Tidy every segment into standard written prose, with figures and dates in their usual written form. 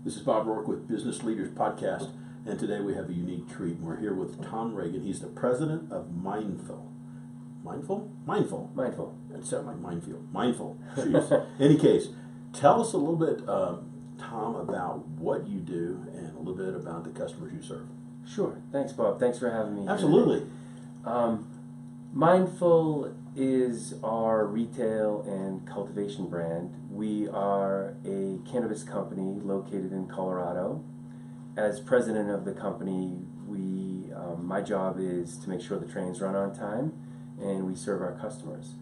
This is Bob Rourke with Business Leaders Podcast, and today we have a unique treat. We're here with Tom Regan. He's the president of Mindful. Mindful? Mindful. Mindful. It sounded like minefield. Mindful. Jeez. Any case, tell us a little bit, Tom, about what you do and a little bit about the customers you serve. Sure. Thanks, Bob. Thanks for having me. Absolutely. Mindful is our retail and cultivation brand. We are a cannabis company located in Colorado. As president of the company, my job is to make sure the trains run on time and we serve our customers.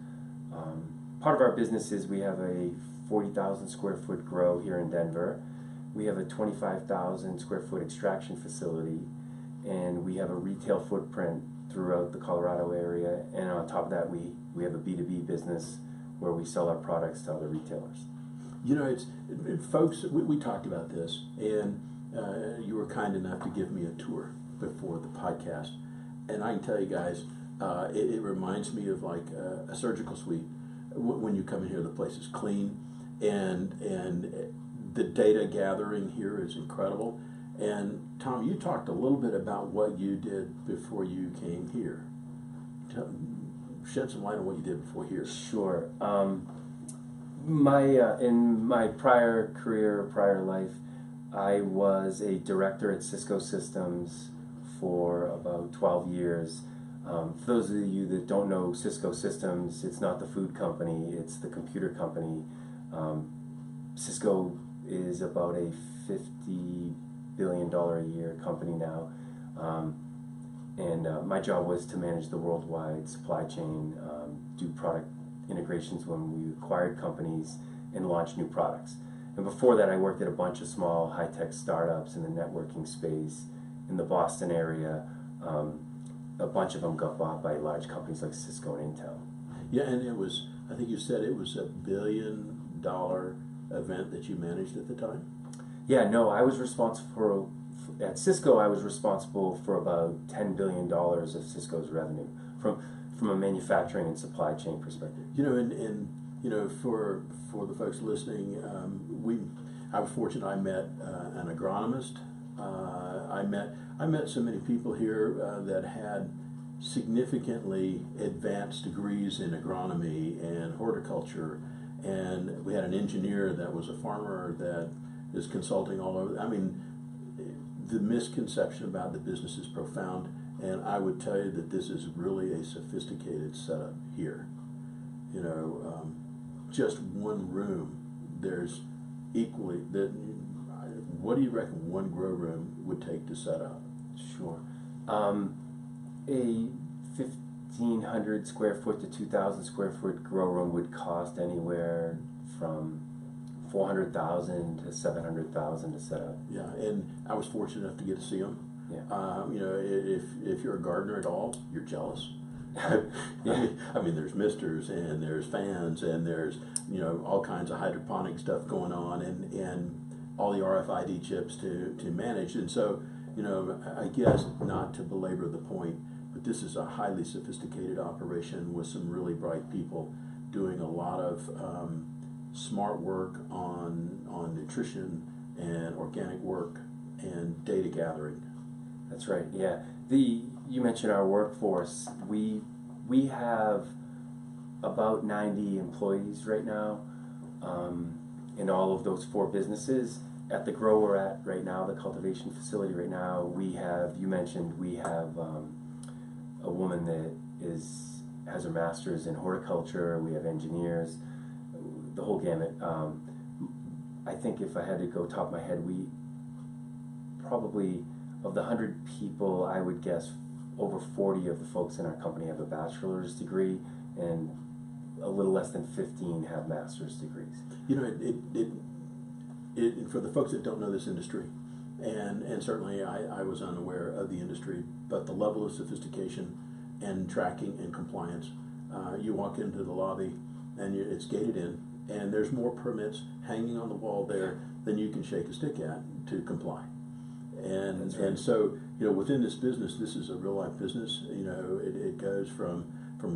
Part of our business is we have a 40,000 square foot grow here in Denver. We have a 25,000 square foot extraction facility, and we have a retail footprint throughout the Colorado area, and on top of that we have a B2B business where we sell our products to other retailers. You know, folks, we talked about this, and you were kind enough to give me a tour before the podcast, and I can tell you guys, it reminds me of like a surgical suite. When you come in here, the place is clean, and the data gathering here is incredible. And Tom, you talked a little bit about what you did before you came here. Shed some light on what you did before here. Sure. In my prior career, prior life, I was a director at Cisco Systems for about 12 years. For those of you that don't know Cisco Systems, it's not the food company, it's the computer company. Cisco is about a $50 billion a year company now. And my job was to manage the worldwide supply chain, do product integrations when we acquired companies, and launch new products. And before that, I worked at a bunch of small high-tech startups in the networking space in the Boston area. A bunch of them got bought by large companies like Cisco and Intel. Yeah, and it was, I think you said it was $1 billion event that you managed at the time? Yeah, no, I was responsible at Cisco, I was responsible for about $10 billion of Cisco's revenue from a manufacturing and supply chain perspective. You know, and you know, for the folks listening, I was fortunate. I met an agronomist. I met so many people here that had significantly advanced degrees in agronomy and horticulture, and we had an engineer that was a farmer that is consulting all over. I mean, the misconception about the business is profound, and I would tell you that this is really a sophisticated setup here. You know, just one room, there's equally that. What do you reckon one grow room would take to set up? Sure. A 1,500 square foot to 2,000 square foot grow room would cost anywhere from $400,000 to $700,000 to set up. Yeah, and I was fortunate enough to get to see them. Yeah. You know, if you're a gardener at all, you're jealous. Yeah. I mean, there's misters and there's fans and there's, you know, all kinds of hydroponic stuff going on and all the RFID chips to manage. And so, you know, I guess not to belabor the point, but this is a highly sophisticated operation with some really bright people doing a lot of smart work on nutrition and organic work and data gathering. That's right. Yeah. You mentioned our workforce. We have about 90 employees right now in all of those 4 businesses. At the grow we're at right now, the cultivation facility right now, we have a woman that has her master's in horticulture. We have engineers, the whole gamut. I think if I had to go top of my head, we probably, of the 100 people, I would guess over 40 of the folks in our company have a bachelor's degree, and a little less than 15 have master's degrees. You know, for the folks that don't know this industry, and certainly I was unaware of the industry, but the level of sophistication and tracking and compliance, you walk into the lobby and it's gated in, and there's more permits hanging on the wall there than you can shake a stick at to comply. And right. And so, you know, within this business, this is a real life business. You know, it goes from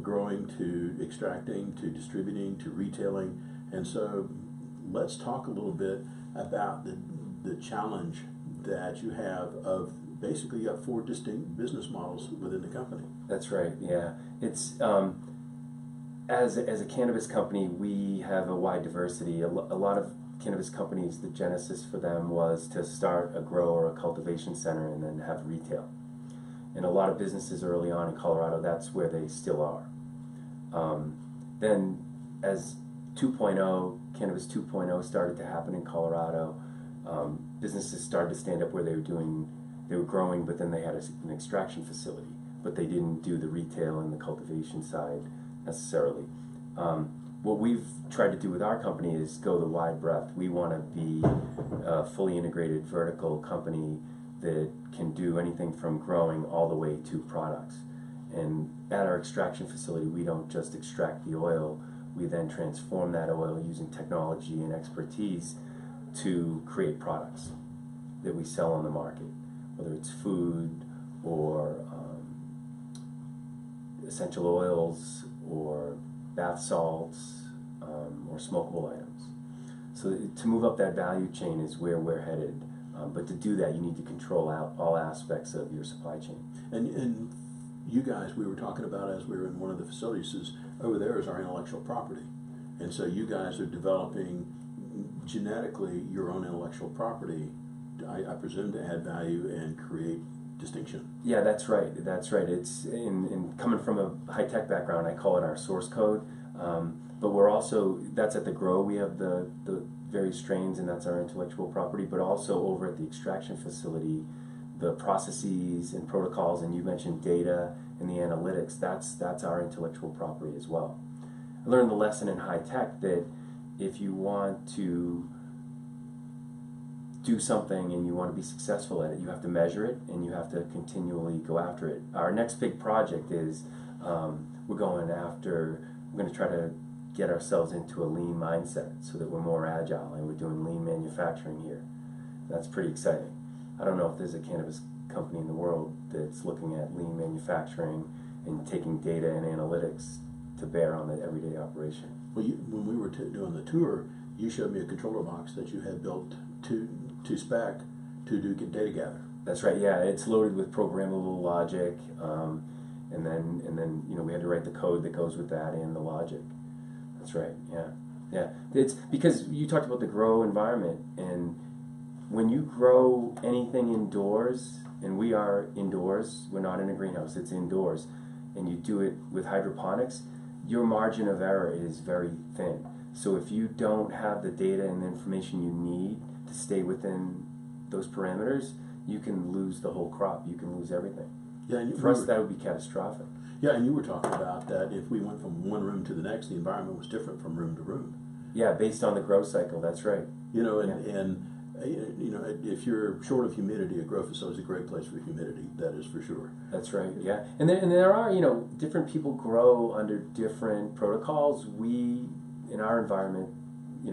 growing to extracting to distributing to retailing. And so let's talk a little bit about the the challenge that you have of basically you got four distinct business models within the company. That's right. Yeah, it's as a cannabis company, we have a wide diversity. A lot of cannabis companies, the genesis for them was to start a grow or a cultivation center and then have retail. And a lot of businesses early on in Colorado, that's where they still are. Then as 2.0, Cannabis 2.0 started to happen in Colorado, businesses started to stand up where they were growing, but then they had an extraction facility, but they didn't do the retail and the cultivation side necessarily. What we've tried to do with our company is go the wide breadth. We want to be a fully integrated vertical company that can do anything from growing all the way to products. And at our extraction facility, we don't just extract the oil, we then transform that oil using technology and expertise to create products that we sell on the market, whether it's food or essential oils or bath salts or smokable items. So to move up that value chain is where we're headed. But to do that, you need to control all aspects of your supply chain. And you guys, we were talking about as we were in one of the facilities, is over there is our intellectual property. And so you guys are developing genetically your own intellectual property, I presume, to add value and create distinction. Yeah, that's right. That's right. It's in coming from a high-tech background, I call it our source code. But we're also, that's at the grow, we have the various strains, and that's our intellectual property, but also over at the extraction facility, the processes and protocols, and you mentioned data and the analytics, that's our intellectual property as well. I learned the lesson in high tech that if you want to do something and you want to be successful at it, you have to measure it and you have to continually go after it. Our next big project is we're going to try to get ourselves into a lean mindset so that we're more agile, and we're doing lean manufacturing here. That's pretty exciting. I don't know if there's a cannabis company in the world that's looking at lean manufacturing and taking data and analytics to bear on the everyday operation. Well, when we were doing the tour, you showed me a controller box that you had built to spec to do data gather. That's right. Yeah, it's loaded with programmable logic, and then we had to write the code that goes with that and the logic. That's right. Yeah, yeah. It's because you talked about the grow environment, and when you grow anything indoors, and we are indoors, we're not in a greenhouse, it's indoors, and you do it with hydroponics, your margin of error is very thin. So if you don't have the data and the information you need to stay within those parameters, you can lose the whole crop, you can lose everything. Yeah, and for us that would be catastrophic. Yeah, and you were talking about that if we went from one room to the next, the environment was different from room to room. Yeah, based on the grow cycle, that's right. If you're short of humidity, a grow facility is a great place for humidity, that is for sure. That's right, yeah. And there are, different people grow under different protocols. We, in our environment,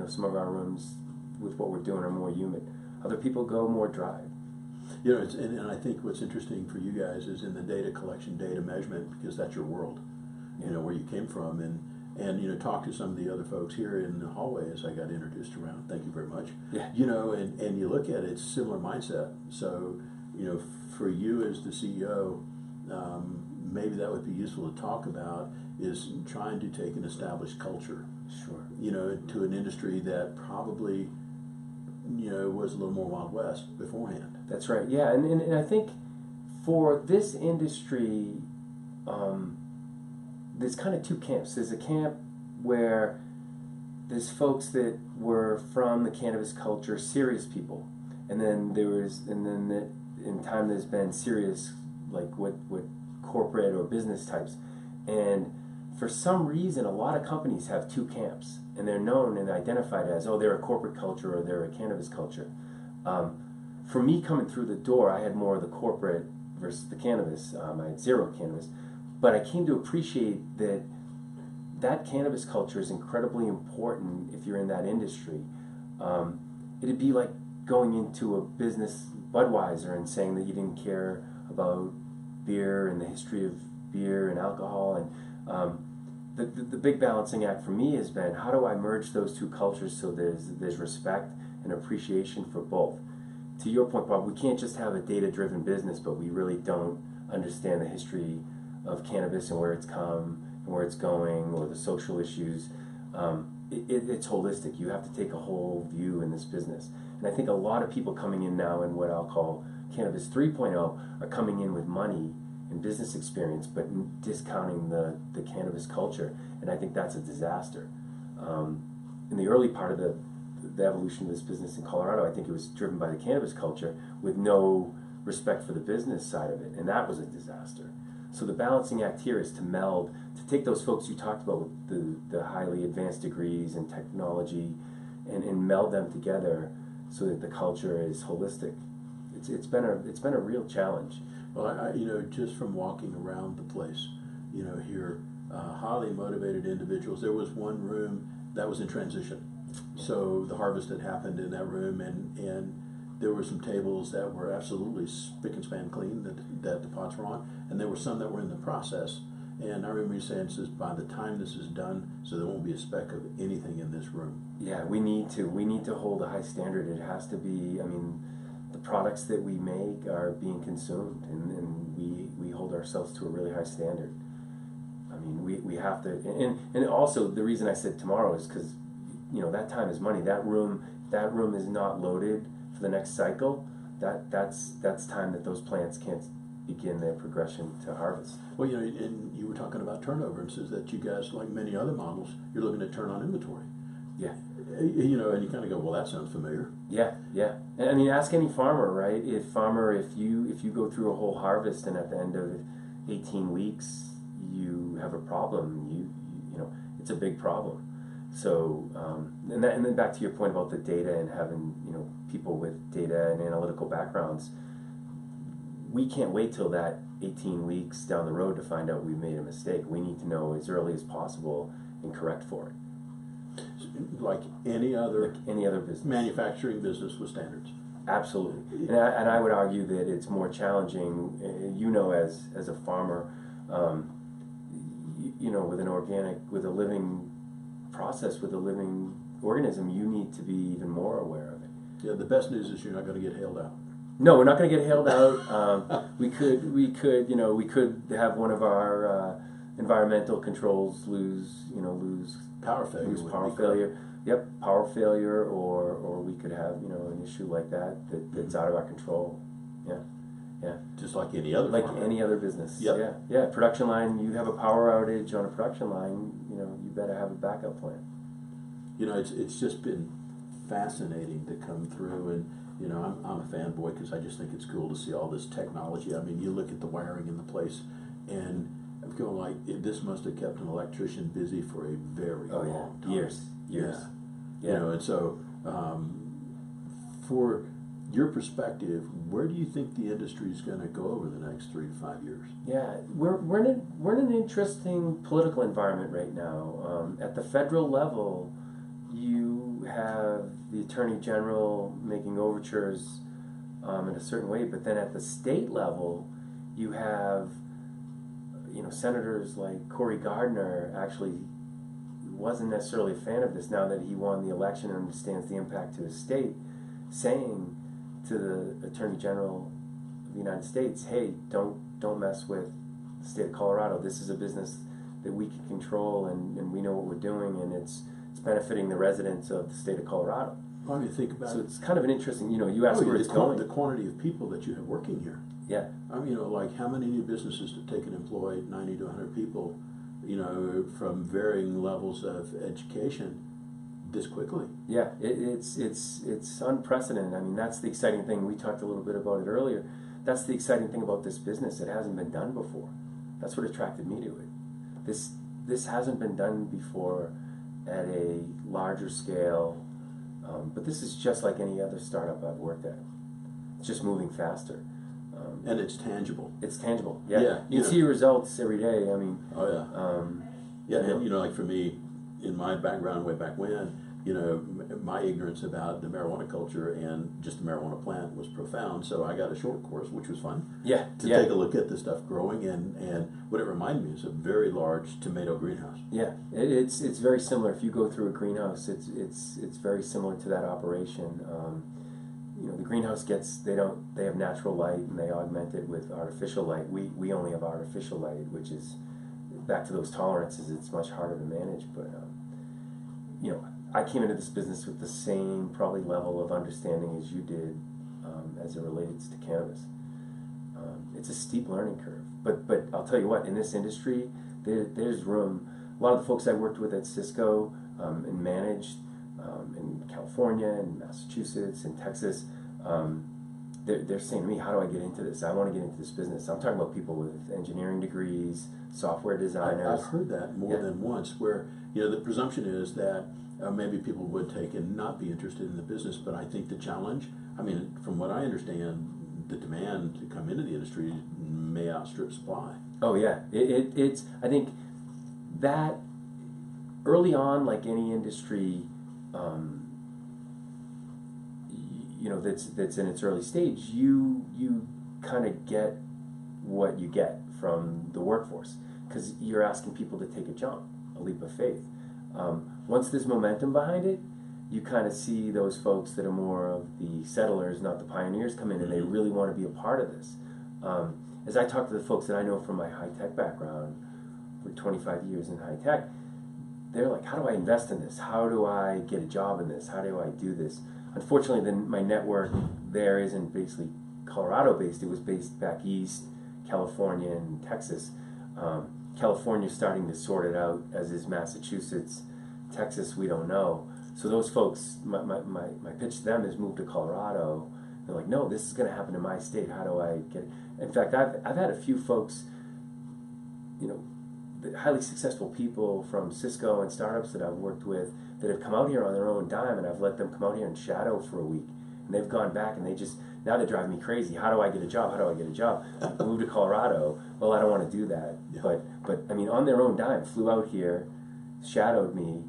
some of our rooms with what we're doing are more humid. Other people go more dry. And I think what's interesting for you guys is in the data collection, data measurement, because that's your world, where you came from, and talk to some of the other folks here in the hallway as I got introduced around. Thank you very much. Yeah. And you look at it, it's a similar mindset. So, for you as the CEO, maybe that would be useful to talk about is trying to take an established culture. Sure. To an industry that probably was a little more Wild West beforehand. That's right. Yeah, and I think for this industry, there's kind of two camps. There's a camp where there's folks that were from the cannabis culture, serious people, and then in time there's been serious, like what corporate or business types, and for some reason a lot of companies have two camps, and they're known and identified as, they're a corporate culture or they're a cannabis culture. For me, coming through the door, I had more of the corporate versus the cannabis. I had zero cannabis, but I came to appreciate that cannabis culture is incredibly important if you're in that industry. It'd be like going into a business, Budweiser, and saying that you didn't care about beer and the history of beer and alcohol. And the big balancing act for me has been, how do I merge those two cultures so there's respect and appreciation for both? to your point, Bob, we can't just have a data-driven business, but we really don't understand the history of cannabis and where it's come and where it's going, or the social issues. It's holistic. You have to take a whole view in this business. And I think a lot of people coming in now in what I'll call Cannabis 3.0 are coming in with money and business experience, but discounting the cannabis culture. And I think that's a disaster. In the early part of the evolution of this business in Colorado, I think it was driven by the cannabis culture with no respect for the business side of it, and that was a disaster. So the balancing act here is to meld, to take those folks you talked about with the highly advanced degrees and technology, and meld them together so that the culture is holistic. It's been a real challenge. Well, I just from walking around the place, here, highly motivated individuals. There was one room that was in transition. So the harvest had happened in that room, and there were some tables that were absolutely spick and span clean that the pots were on, and there were some that were in the process. And I remember you saying, says, by the time this is done, so there won't be a speck of anything in this room. Yeah, we need to hold a high standard. It has to be, the products that we make are being consumed, and we hold ourselves to a really high standard. We have to, and also the reason I said tomorrow is because, that time is money. That room is not loaded for the next cycle. That's time that those plants can't begin their progression to harvest. Well, and you were talking about turnover, and says that you guys, like many other models, you're looking at turn on inventory. Yeah. And you kind of go, well, that sounds familiar. Yeah. And ask any farmer, right? If you go through a whole harvest and at the end of 18 weeks you have a problem, it's a big problem. So, and then back to your point about the data and having, people with data and analytical backgrounds, we can't wait till that 18 weeks down the road to find out we made a mistake. We need to know as early as possible and correct for it. Like any other business. Manufacturing business with standards. Absolutely. And I would argue that it's more challenging, as a farmer, with an organic, with a living process, with a living organism, you need to be even more aware of it. Yeah, the best news is you're not going to get hailed out. No, we're not going to get hailed out. We could have one of our environmental controls lose Power failure. Lose power failure. Yep, power failure, or we could have an issue like that's out of our control. Yeah. Just like any other. Like farmer. any other business. Yep. Yeah. Production line. You have a power outage on a production line. You better have a backup plan. It's just been fascinating to come through, and I'm a fanboy because I just think it's cool to see all this technology. You look at the wiring in the place, and I'm going like, this must have kept an electrician busy for a very long time. Years. Yeah. And so for your perspective, where do you think the industry is going to go over the next 3 to 5 years? Yeah, we're in an interesting political environment right now. At the federal level, you have the Attorney General making overtures in a certain way, but then at the state level, you have senators like Cory Gardner actually wasn't necessarily a fan of this now that he won the election and understands the impact to his state, saying to the Attorney General of the United States, hey, don't mess with the state of Colorado. This is a business that we can control, and we know what we're doing, and it's benefiting the residents of the state of Colorado. Think about it. So it's kind of an interesting, you ask where it's going. The quantity of people that you have working here. Yeah. Like how many new businesses to take and employ 90 to 100 people, from varying levels of education this quickly. Yeah, it's unprecedented. That's the exciting thing. We talked a little bit about it earlier. That's the exciting thing about this business. It hasn't been done before. That's what attracted me to it. This hasn't been done before at a larger scale, but this is just like any other startup I've worked at. It's just moving faster. And it's tangible. It's tangible. Yeah. You can see results every day. And like for me, in my background way back when, my ignorance about the marijuana culture and just the marijuana plant was profound. So I got a short course, which was fun. To take a look at the stuff growing, and what it reminded me is a very large tomato greenhouse. Yeah, it's very similar. If you go through a greenhouse, it's very similar to that operation. the greenhouse they have natural light and they augment it with artificial light. We only have artificial light, which is back to those tolerances. It's much harder to manage, but I came into this business with the same probably level of understanding as you did, as it relates to cannabis. It's a steep learning curve, but I'll tell you what, in this industry, there's room. A lot of the folks I worked with at Cisco and managed in California and Massachusetts and Texas, they're saying to me, how do I get into this? I want to get into this business. I'm talking about people with engineering degrees, software designers. I've heard that more than once, where the presumption is that maybe people would take and not be interested in the business, but I think the challenge, from what I understand, the demand to come into the industry may outstrip supply. Oh yeah, it's I think that early on, like any industry, that's in its early stage, you kind of get what you get from the workforce, because you're asking people to take a jump, a leap of faith. Once there's momentum behind it, you kind of see those folks that are more of the settlers, not the pioneers, come in and they really want to be a part of this. As I talk to the folks that I know from my high-tech background, for 25 years in high-tech, they're like, how do I invest in this? How do I get a job in this? How do I do this? Unfortunately, then my network there isn't basically Colorado-based. It was based back east, California and Texas. California's starting to sort it out, as is Massachusetts. Texas, we don't know. So those folks, my pitch to them is move to Colorado. They're like, no, this is going to happen in my state. How do I get it? In fact, I've had a few folks, the highly successful people from Cisco and startups that I've worked with that have come out here on their own dime, and I've let them come out here and shadow for a week. And they've gone back and now they're driving me crazy. How do I get a job? How do I get a job? Move to Colorado. Well, I don't want to do that. Yeah. But on their own dime, flew out here, shadowed me,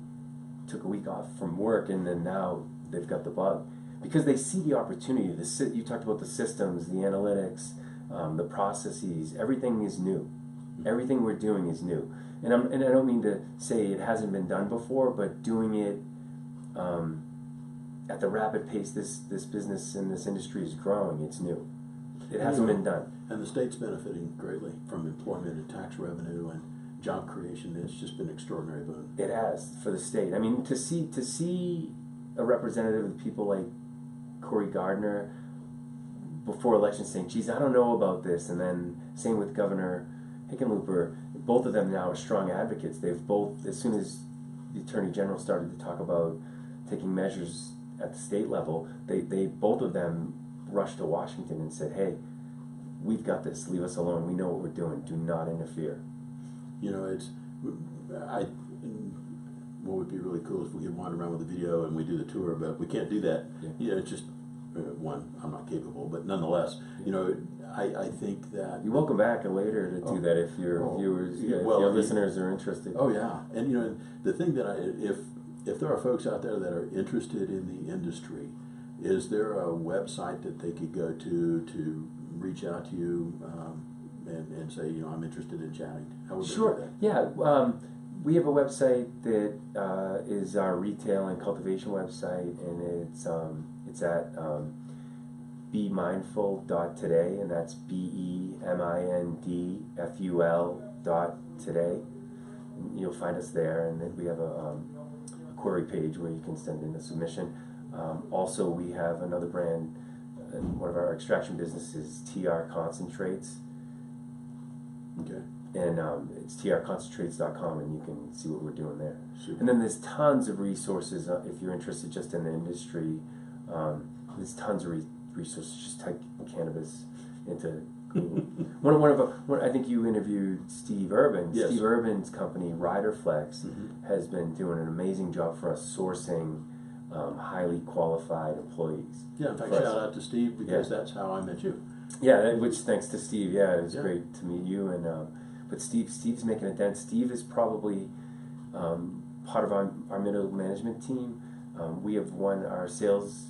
took a week off from work, and then now they've got the bug. Because they see the opportunity. You talked about the systems, the analytics, the processes. Everything is new. Everything we're doing is new. And I don't mean to say it hasn't been done before, but doing it at the rapid pace this business and this industry is growing, it's new. It hasn't been done. And the state's benefiting greatly from employment and tax revenue and job creation. It's just been an extraordinary boon. It has, for the state. To see a representative of people like Cory Gardner before election saying, geez, I don't know about this, and then same with Governor Hickenlooper, both of them now are strong advocates. They've both, as soon as the Attorney General started to talk about taking measures at the state level, they both of them rushed to Washington and said, hey, we've got this, leave us alone, we know what we're doing, do not interfere. What would be really cool is if we could wander around with a video and we do the tour, but we can't do that. Yeah. It's just, I'm not capable, but nonetheless, I think that... You're welcome back later to do that if your viewers, if your listeners are interested. Oh, yeah. And, the thing that if there are folks out there that are interested in the industry, is there a website that they could go to reach out to you and say, I'm interested in chatting? How would they do that? Yeah. We have a website that is our retail and cultivation website, and it's at BeMindful.today, and that's BeMindful.today. You'll find us there, and then we have a query page where you can send in a submission. Also, we have another brand, and one of our extraction businesses, TR Concentrates. Okay. And it's trconcentrates.com, and you can see what we're doing there. Super. And then there's tons of resources if you're interested just in the industry. There's tons of resources. Just type cannabis into Google. I think you interviewed Steve Urban. Yes. Steve Urban's company, Riderflex, has been doing an amazing job for us sourcing highly qualified employees. Yeah, in fact, shout out to Steve, because that's how I met you. Yeah, which thanks to Steve. Yeah, it was great to meet you. And but Steve's making a dent. Steve is probably part of our middle management team. We have our sales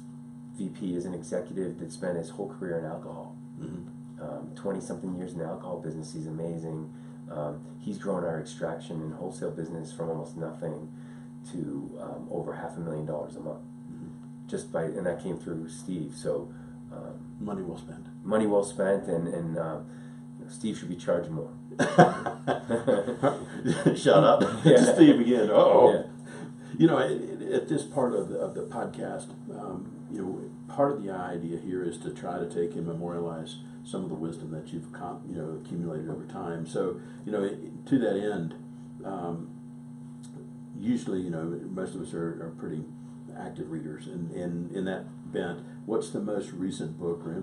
VP is an executive that spent his whole career in alcohol. 20-something years in the alcohol business. He's amazing. He's grown our extraction and wholesale business from almost nothing to over $500,000 a month. and that came through Steve. So Money well spent. money well spent, and Steve should be charged more. Shut up. Yeah. To Steve again. Oh. Yeah. You know, at this part of the podcast, you know, part of the idea here is to try to take and memorialize some of the wisdom that you've accumulated over time. So, you know, to that end, usually, you know, most of us are pretty active readers, and in that bent, what's the most recent book or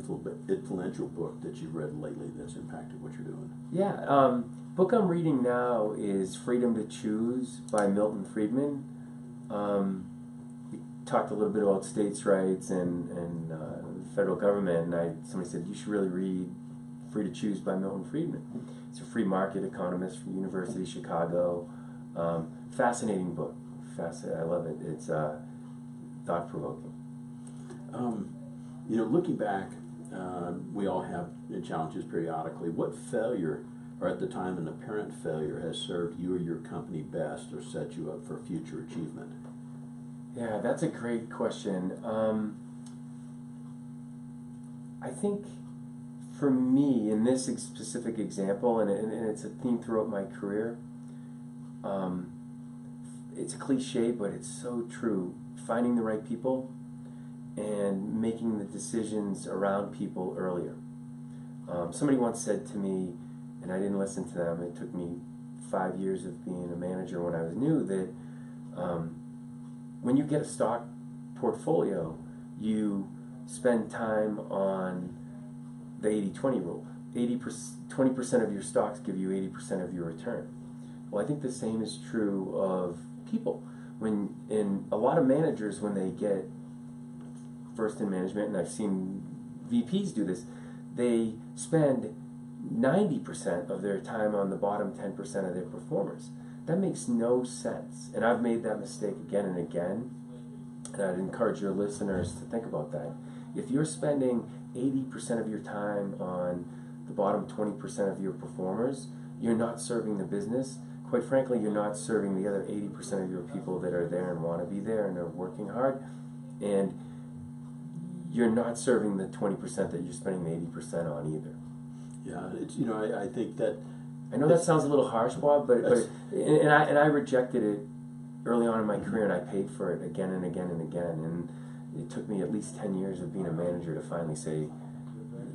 influential book that you've read lately that's impacted what you're doing? Yeah, book I'm reading now is Freedom to Choose by Milton Friedman. We talked a little bit about states' rights and the federal government, and somebody said, you should really read Free to Choose by Milton Friedman. It's a free market economist from University of Chicago. Fascinating book. I love it. It's thought-provoking. You know, looking back, we all have challenges periodically. What failure, or at the time an apparent failure, has served you or your company best or set you up for future achievement? Yeah, that's a great question. I think for me, in this specific example, and it's a theme throughout my career, it's a cliche, but it's so true. Finding the right people and making the decisions around people earlier. Somebody once said to me, and I didn't listen to them, it took me 5 years of being a manager when I was new, that when you get a stock portfolio, you spend time on the 80-20 rule. 20% of your stocks give you 80% of your return. Well, I think the same is true of people. In a lot of managers, when they get first in management, and I've seen VPs do this, they spend 90% of their time on the bottom 10% of their performers. That makes no sense. And I've made that mistake again and again. And I'd encourage your listeners to think about that. If you're spending 80% of your time on the bottom 20% of your performers, you're not serving the business. Quite frankly, you're not serving the other 80% of your people that are there and want to be there and are working hard. And you're not serving the 20% that you're spending the 80% on either. Yeah, it's, you know, I think that... I know that sounds a little harsh, Bob, but I rejected it early on in my career, and I paid for it again and again and again. And it took me at least 10 years of being a manager to finally say,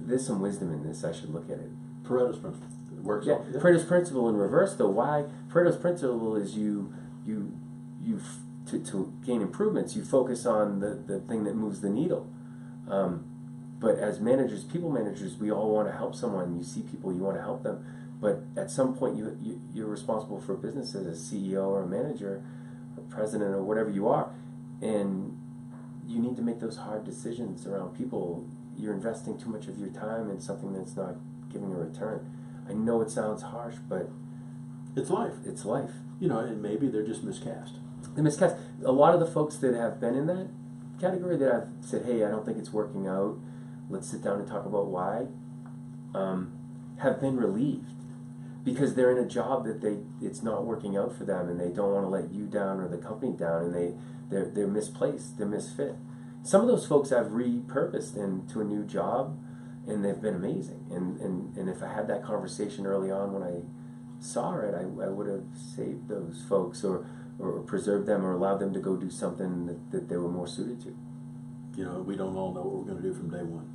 there's some wisdom in this, I should look at it. Pareto's principle works. Yeah, Pareto's principle in reverse, though. Why? Pareto's principle is to gain improvements, you focus on the thing that moves the needle. But as managers, people managers, we all want to help someone. You see people, you want to help them. But at some point, you're responsible for a business as a CEO or a manager, or president or whatever you are. And you need to make those hard decisions around people. You're investing too much of your time in something that's not giving a return. I know it sounds harsh, but it's life. It's life. You know, and maybe they're just miscast. They're miscast. A lot of the folks that have been in that category that I've said, hey, I don't think it's working out, let's sit down and talk about why, have been relieved. Because they're in a job that it's not working out for them, and they don't want to let you down or the company down, and they're misplaced, they're misfit. Some of those folks I've repurposed into a new job, and they've been amazing. And if I had that conversation early on when I saw it, I would have saved those folks or preserved them or allowed them to go do something that they were more suited to. You know, we don't all know what we're going to do from day one.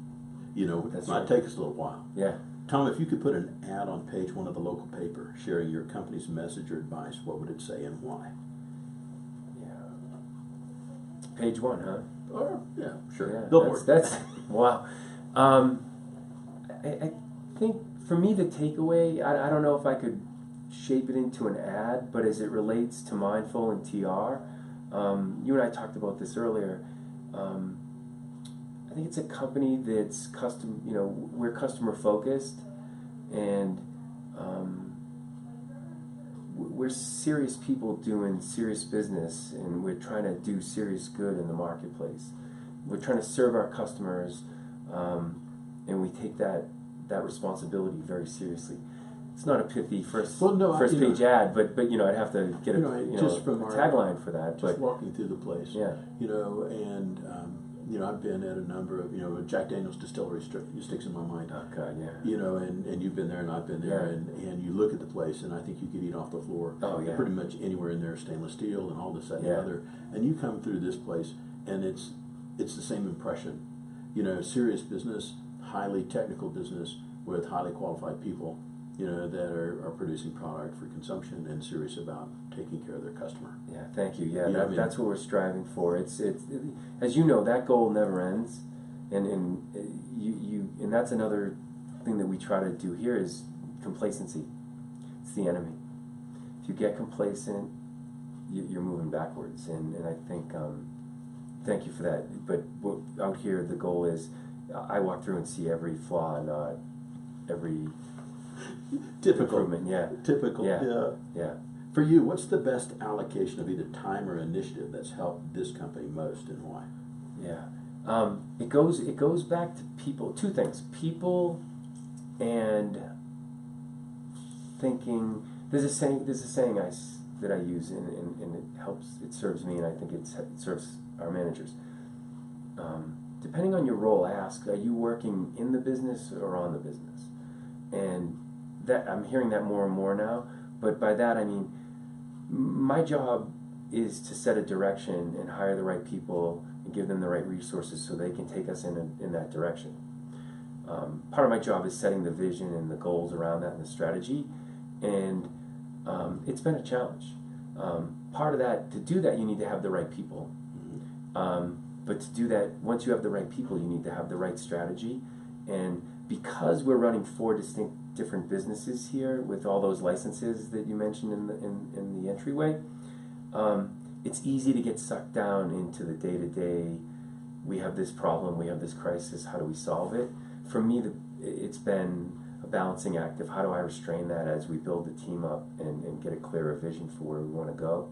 You know, it might right. take us a little while. Yeah. Tom, if you could put an ad on page 1 of the local paper sharing your company's message or advice, what would it say and why? Yeah. Page 1, huh? Or, yeah, sure. Yeah, Billboard. That's wow. I think for me the takeaway, I don't know if I could shape it into an ad, but as it relates to Mindful and TR, you and I talked about this earlier. I think it's a company that's we're customer focused, and we're serious people doing serious business, and we're trying to do serious good in the marketplace. We're trying to serve our customers, and we take that responsibility very seriously. it's not a pithy first Well, first page ad, but I'd have to get just from a our tagline for that. Just But walking through the place, yeah, and I've been at a number of, Jack Daniel's distillery sticks in my mind. oh god, yeah, And you've been there and I've been there, Yeah. and you look at the place, and I think you could eat off the floor. Oh, yeah. Pretty much anywhere in there, stainless steel and all this, that, and the Yeah. other. And you come through this place, and it's the same impression. Serious business, highly technical business with highly qualified people, that are producing product for consumption and serious about taking care of their customer. yeah. Thank you. Yeah, I mean, that's what we're striving for. It's as you know, that goal never ends, and and that's another thing that we try to do here is complacency. It's the enemy. If you get complacent, you're moving backwards, and I think thank you for that. But out here, the goal is I walk through and see every flaw, not every Typical. improvement. Yeah, Typical. Yeah. yeah. For you, what's the best allocation of either time or initiative that's helped this company most, and why? Yeah, it goes back to people. Two things: people and thinking. There's a saying that I use, and it helps. It serves me, and I think it serves our managers. Depending on your role, ask: are you working in the business or on the business? And that I'm hearing that more and more now. But by that I mean, my job is to set a direction and hire the right people and give them the right resources so they can take us in that direction. Part of my job is setting the vision and the goals around that and the strategy, and it's been a challenge. Part of that, to do that, you need to have the right people. But to do that, once you have the right people, you need to have the right strategy. And because we're running 4 distinct different businesses here with all those licenses that you mentioned in the entryway, it's easy to get sucked down into the day-to-day. We have this problem, we have this crisis, how do we solve it? For me, it's been a balancing act of how do I restrain that as we build the team up and get a clearer vision for where we want to go.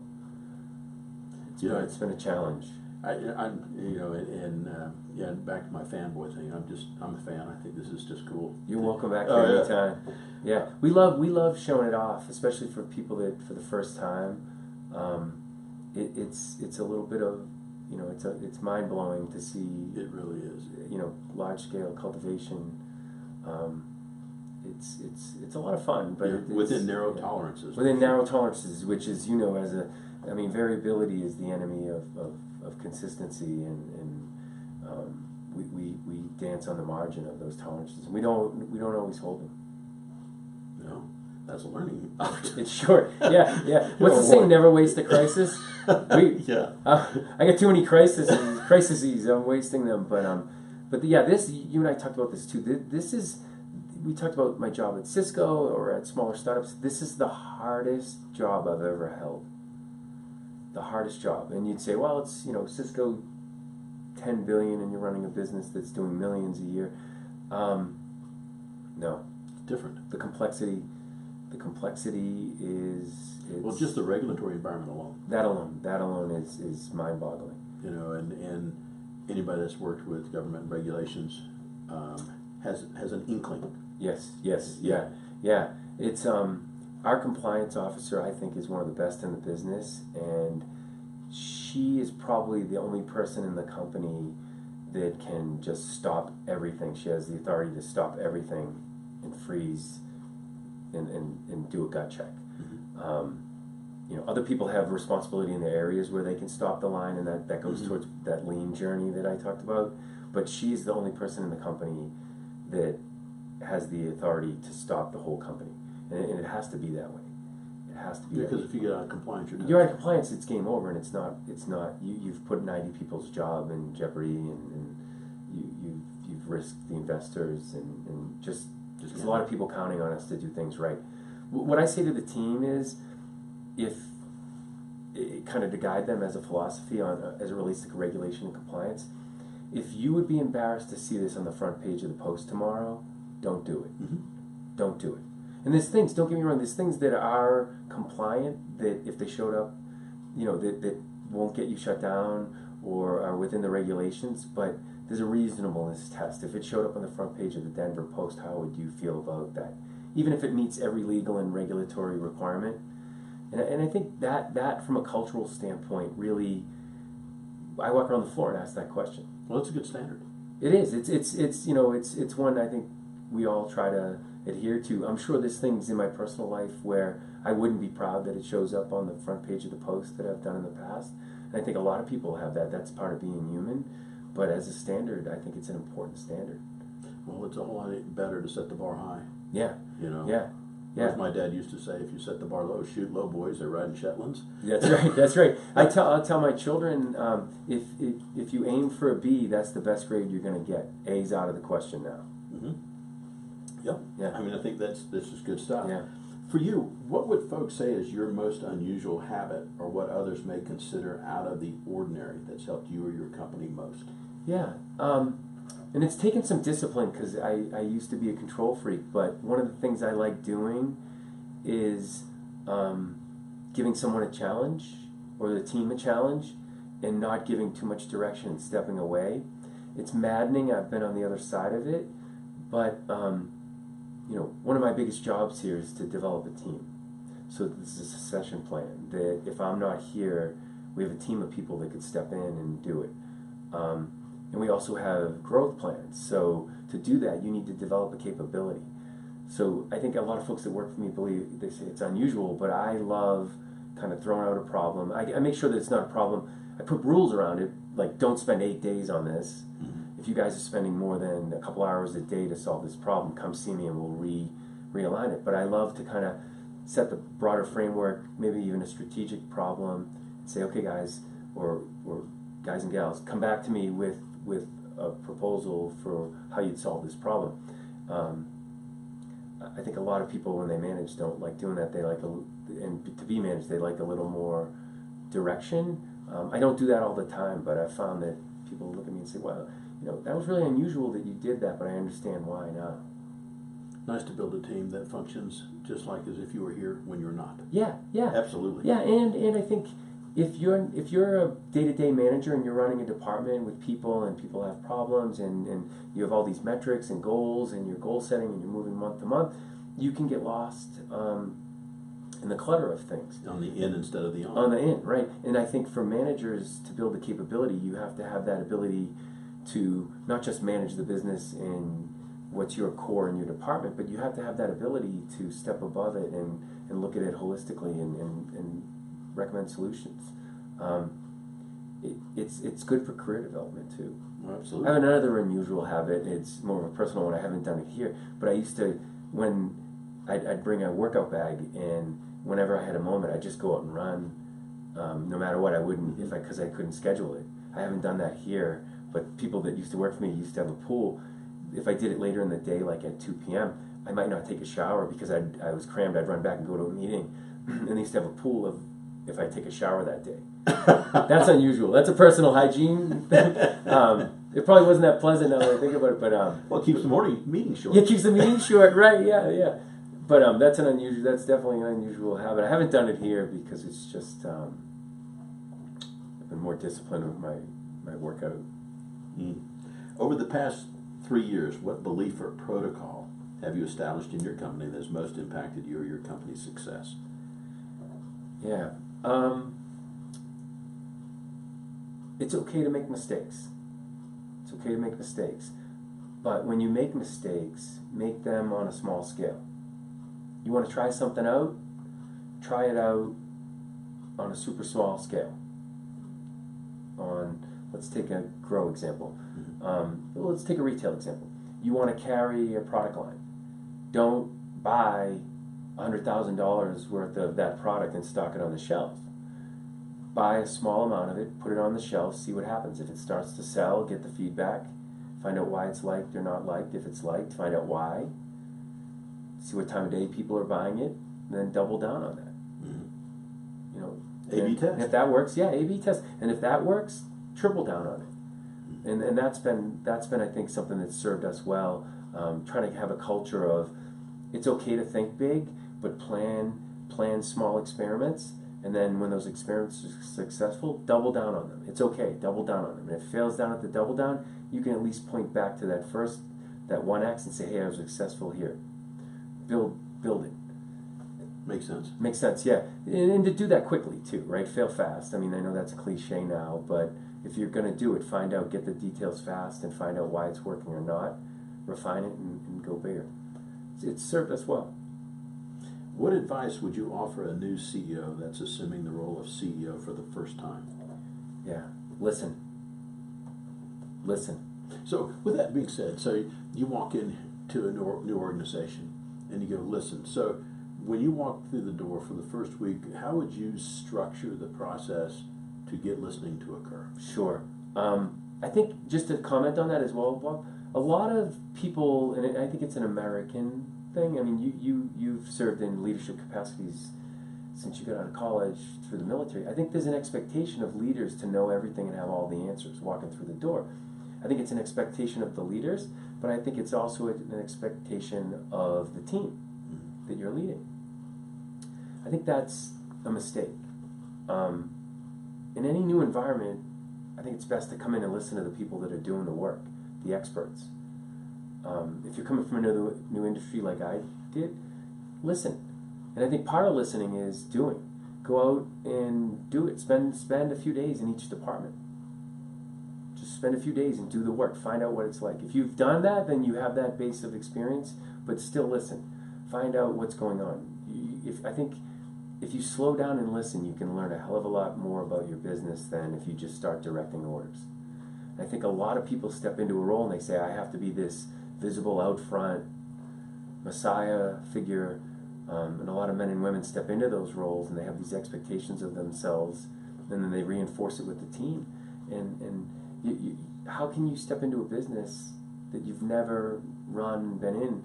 It's been a challenge. And back to my fanboy thing. I'm a fan. I think this is just cool. You're welcome back here anytime. Yeah, we love showing it off, especially for people that for the first time. It's a little bit of, it's mind blowing to see. It really is. Large scale cultivation. It's a lot of fun, but within narrow tolerances. Within narrow tolerances, which is variability is the enemy of consistency, and we dance on the margin of those tolerances, and we don't always hold them. No, that's a learning. It's short. Yeah. What's the saying? Never waste a crisis. Yeah. I got too many crises. I'm wasting them. But yeah, this, you and I talked about this too. We talked about my job at Cisco or at smaller startups. This is the hardest job I've ever held. The hardest job. And you'd say, well, it's, Cisco, 10 billion, and you're running a business that's doing millions a year. No. It's different. The complexity is... Well, just the regulatory environment alone. That alone is mind-boggling. And anybody that's worked with government regulations has an inkling. Yes, yeah. It's our compliance officer, I think, is one of the best in the business, and she is probably the only person in the company that can just stop everything. She has the authority to stop everything and freeze and do a gut check. Mm-hmm. Other people have responsibility in the areas where they can stop the line, and that goes towards that lean journey that I talked about. But she's the only person in the company that has the authority to stop the whole company, and it has to be that way. It has to be. Because if you get out of compliance, you're out of compliance. It's game over, and it's not. You've put 90 people's job in jeopardy, and you've risked the investors, and just there's a lot of people counting on us to do things right. What I say to the team is, if kind of to guide them as a philosophy as it relates to regulation and compliance, if you would be embarrassed to see this on the front page of the Post tomorrow, don't do it. Mm-hmm. Don't do it. And there's things, don't get me wrong, there's things that are compliant that if they showed up, that won't get you shut down or are within the regulations, but there's a reasonableness test. If it showed up on the front page of the Denver Post, how would you feel about that? even if it meets every legal and regulatory requirement. And I think that from a cultural standpoint, really, I walk around the floor and ask that question. Well, it's a good standard. It is. It's one I think we all try to adhere to. I'm sure there's things in my personal life where I wouldn't be proud that it shows up on the front page of the Post that I've done in the past. And I think a lot of people have that. That's part of being human. But as a standard, I think it's an important standard. Well, it's a whole lot better to set the bar high. Yeah. You know. Yeah. Yeah. As my dad used to say, if you set the bar low, shoot low, boys. They're riding Shetlands. That's right. That's right. I'll tell my children, if you aim for a B, that's the best grade you're going to get. A's out of the question now. Mm-hmm. Yep. Yeah. I mean, I think this is good stuff. Yeah. For you, what would folks say is your most unusual habit, or what others may consider out of the ordinary that's helped you or your company most? Yeah. And it's taken some discipline because I used to be a control freak, but one of the things I like doing is giving someone a challenge or the team a challenge and not giving too much direction and stepping away. It's maddening. I've been on the other side of it, but one of my biggest jobs here is to develop a team. So this is a succession plan that if I'm not here, we have a team of people that could step in and do it. And we also have growth plans. So to do that, you need to develop a capability. So I think a lot of folks that work for me they say it's unusual, but I love kind of throwing out a problem. I make sure that it's not a problem. I put rules around it, like don't spend 8 days on this. If you guys are spending more than a couple hours a day to solve this problem, come see me and we'll realign it. But I love to kind of set the broader framework, maybe even a strategic problem, and say, okay guys, or guys and gals, come back to me with a proposal for how you'd solve this problem. I think a lot of people when they manage don't like doing that. They like, and to be managed, they like a little more direction. I don't do that all the time, but I found that people look at me and say, well, that was really unusual that you did that, but I understand why now. Nice to build a team that functions just like as if you were here when you're not. Yeah, yeah. Absolutely. Yeah, and I think if you're a day-to-day manager and you're running a department with people and people have problems and you have all these metrics and goals and you're goal setting and you're moving month to month, you can get lost in the clutter of things. On the in instead of the on. On the in, right. And I think for managers to build the capability, you have to have that ability to not just manage the business in what's your core in your department, but you have to have that ability to step above it and look at it holistically and recommend solutions. It's good for career development too. Absolutely. I have another unusual habit. It's more of a personal one. I haven't done it here, but I used to, when I'd bring a workout bag, and whenever I had a moment, I'd just go out and run. No matter what, I wouldn't because I couldn't schedule it. I haven't done that here, but people that used to work for me used to have a pool. If I did it later in the day, like at 2 p.m., I might not take a shower because I was crammed. I'd run back and go to a meeting, and they used to have a pool of if I take a shower that day. That's unusual. That's a personal hygiene. It probably wasn't that pleasant now that I think about it, but well, it keeps the morning meeting short. Yeah, it keeps the meeting short, right? Yeah. But that's definitely an unusual habit. I haven't done it here because it's just I've been more disciplined with my workout. Over the past 3 years, what belief or protocol have you established in your company that has most impacted you or your company's success? Yeah. It's okay to make mistakes. It's okay to make mistakes. But when you make mistakes, make them on a small scale. You want to try something out? Try it out on a super small scale. Let's take a grow example. Let's take a retail example. You want to carry a product line. Don't buy $100,000 worth of that product and stock it on the shelf. Buy a small amount of it, put it on the shelf, see what happens. If it starts to sell, get the feedback, find out why it's liked or not liked. If it's liked, find out why. See what time of day people are buying it, and then double down on that. A/B test. And if that works, A/B test. And if that works, triple down on it. And that's been I think something that's served us well. Trying to have a culture of it's okay to think big, but plan small experiments, and then when those experiments are successful, double down on them. It's okay, double down on them. And if it fails down at the double down, you can at least point back to that 1X and say, hey, I was successful here. build it. Makes sense. Makes sense, yeah. And to do that quickly too, right? Fail fast. I mean, I know that's a cliche now, but if you're going to do it, find out, get the details fast, and find out why it's working or not. Refine it and go bigger. It's served us well. What advice would you offer a new CEO that's assuming the role of CEO for the first time? Yeah, listen. So with that being said, so you walk into a new organization and you go, listen, so when you walk through the door for the first week, how would you structure the process to get listening to occur? Sure. I think just to comment on that as well, Bob, a lot of people, and I think it's an American thing. I mean, you've served in leadership capacities since you got out of college through the military. I think there's an expectation of leaders to know everything and have all the answers walking through the door. I think it's an expectation of the leaders, but I think it's also an expectation of the team that you're leading. I think that's a mistake. In any new environment, I think it's best to come in and listen to the people that are doing the work, the experts. If you're coming from another new industry like I did, listen. And I think part of listening is doing. Go out and do it. Spend a few days in each department. Just spend a few days and do the work. Find out what it's like. If you've done that, then you have that base of experience, but still listen. Find out what's going on. I think if you slow down and listen, you can learn a hell of a lot more about your business than if you just start directing orders. I think a lot of people step into a role and they say, I have to be this visible out front messiah figure, and a lot of men and women step into those roles and they have these expectations of themselves, and then they reinforce it with the team. And how can you step into a business that you've never run, been in,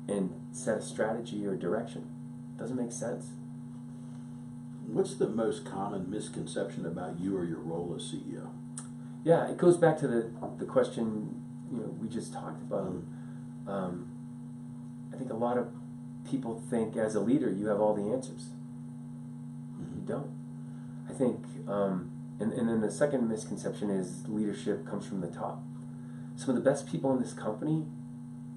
and set a strategy or direction? Doesn't make sense. What's the most common misconception about you or your role as CEO? Yeah, it goes back to the question we just talked about. I think a lot of people think as a leader you have all the answers. You don't. I think, and then the second misconception is leadership comes from the top. Some of the best people in this company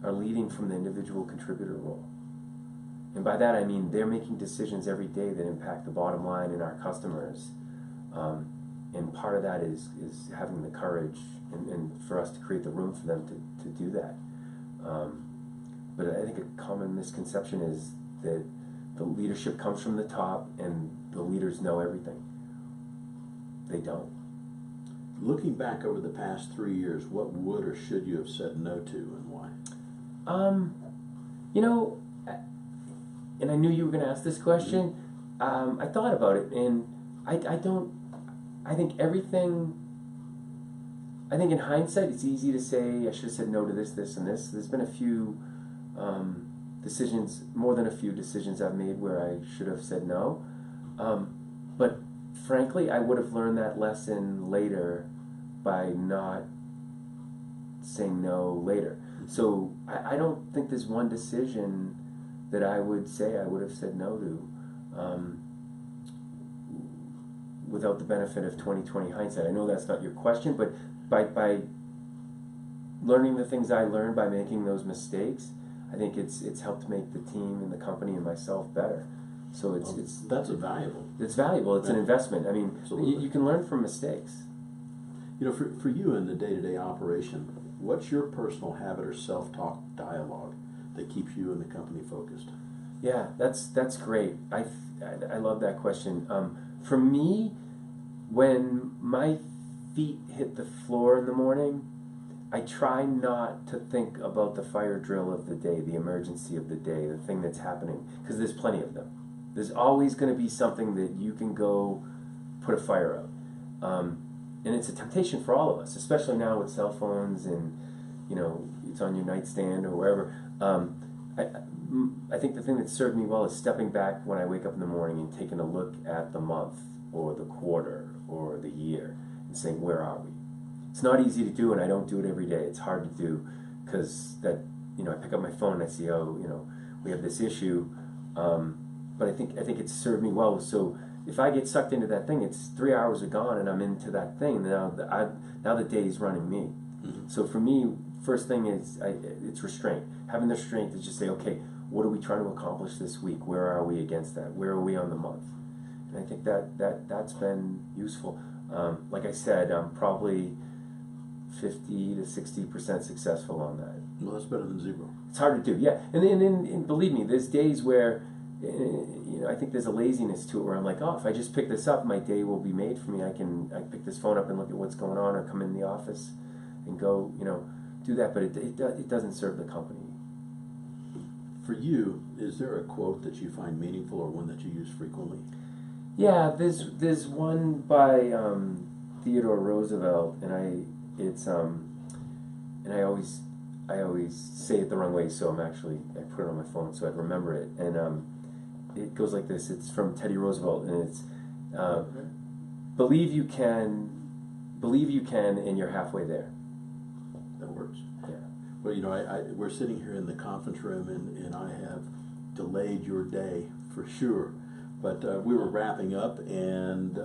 are leading from the individual contributor role. And by that I mean they're making decisions every day that impact the bottom line and our customers. And part of that is having the courage and for us to create the room for them to do that. But I think a common misconception is that the leadership comes from the top and the leaders know everything. They don't. Looking back over the past 3 years, what would or should you have said no to and why? And I knew you were going to ask this question. I thought about it, and I think in hindsight, it's easy to say I should have said no to this, this, and this. There's been a few decisions, more than a few decisions I've made where I should have said no. But frankly, I would have learned that lesson later by not saying no later. So I don't think there's one decision that I would say I would have said no to without the benefit of 20/20 hindsight. I know that's not your question, but by learning the things I learned by making those mistakes, I think it's helped make the team and the company and myself better. So that's valuable. It's valuable. It's an investment. I mean, Absolutely. you can learn from mistakes. For you in the day-to-day operation, what's your personal habit or self-talk dialogue that keeps you and the company focused? Yeah, that's great. I love that question. For me, when my feet hit the floor in the morning, I try not to think about the fire drill of the day, the emergency of the day, the thing that's happening, because there's plenty of them. There's always going to be something that you can go put a fire out. And it's a temptation for all of us, especially now with cell phones and, it's on your nightstand or wherever. I think the thing that served me well is stepping back when I wake up in the morning and taking a look at the month or the quarter or the year and saying, where are we? It's not easy to do, and I don't do it every day. It's hard to do because I pick up my phone and I see, we have this issue. But I think it's served me well. So if I get sucked into that thing, it's 3 hours are gone and I'm into that thing. Now the day's running me. Mm-hmm. So for me, first thing is it's restraint. Having the strength to just say, okay, what are we trying to accomplish this week? Where are we against that? Where are we on the month? And I think that's been useful. Like I said, I'm probably 50 to 60% successful on that. Well, that's better than zero. It's hard to do, yeah. And believe me, there's days where I think there's a laziness to it where I'm like, oh, if I just pick this up, my day will be made for me. I pick this phone up and look at what's going on, or come in the office and go, do that. But it doesn't serve the company. For you, is there a quote that you find meaningful or one that you use frequently? Yeah, there's one by Theodore Roosevelt, and I always say it the wrong way, so I put it on my phone so I'd remember it. And it goes like this. It's from Teddy Roosevelt, and it's believe you can, and you're halfway there. That works. Yeah. Well, we're sitting here in the conference room, and I have delayed your day for sure. But we were wrapping up, and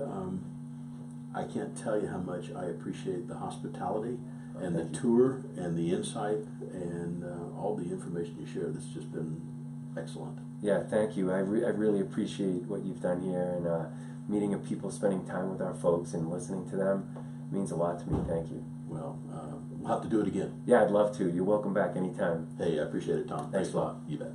I can't tell you how much I appreciate the hospitality and the tour and the insight and all the information you shared. This has just been excellent. Yeah, thank you. I really appreciate what you've done here, and meeting of people, spending time with our folks and listening to them means a lot to me. Thank you. Well, we'll have to do it again. Yeah, I'd love to. You're welcome back anytime. Hey, I appreciate it, Tom. Thanks a lot. You bet.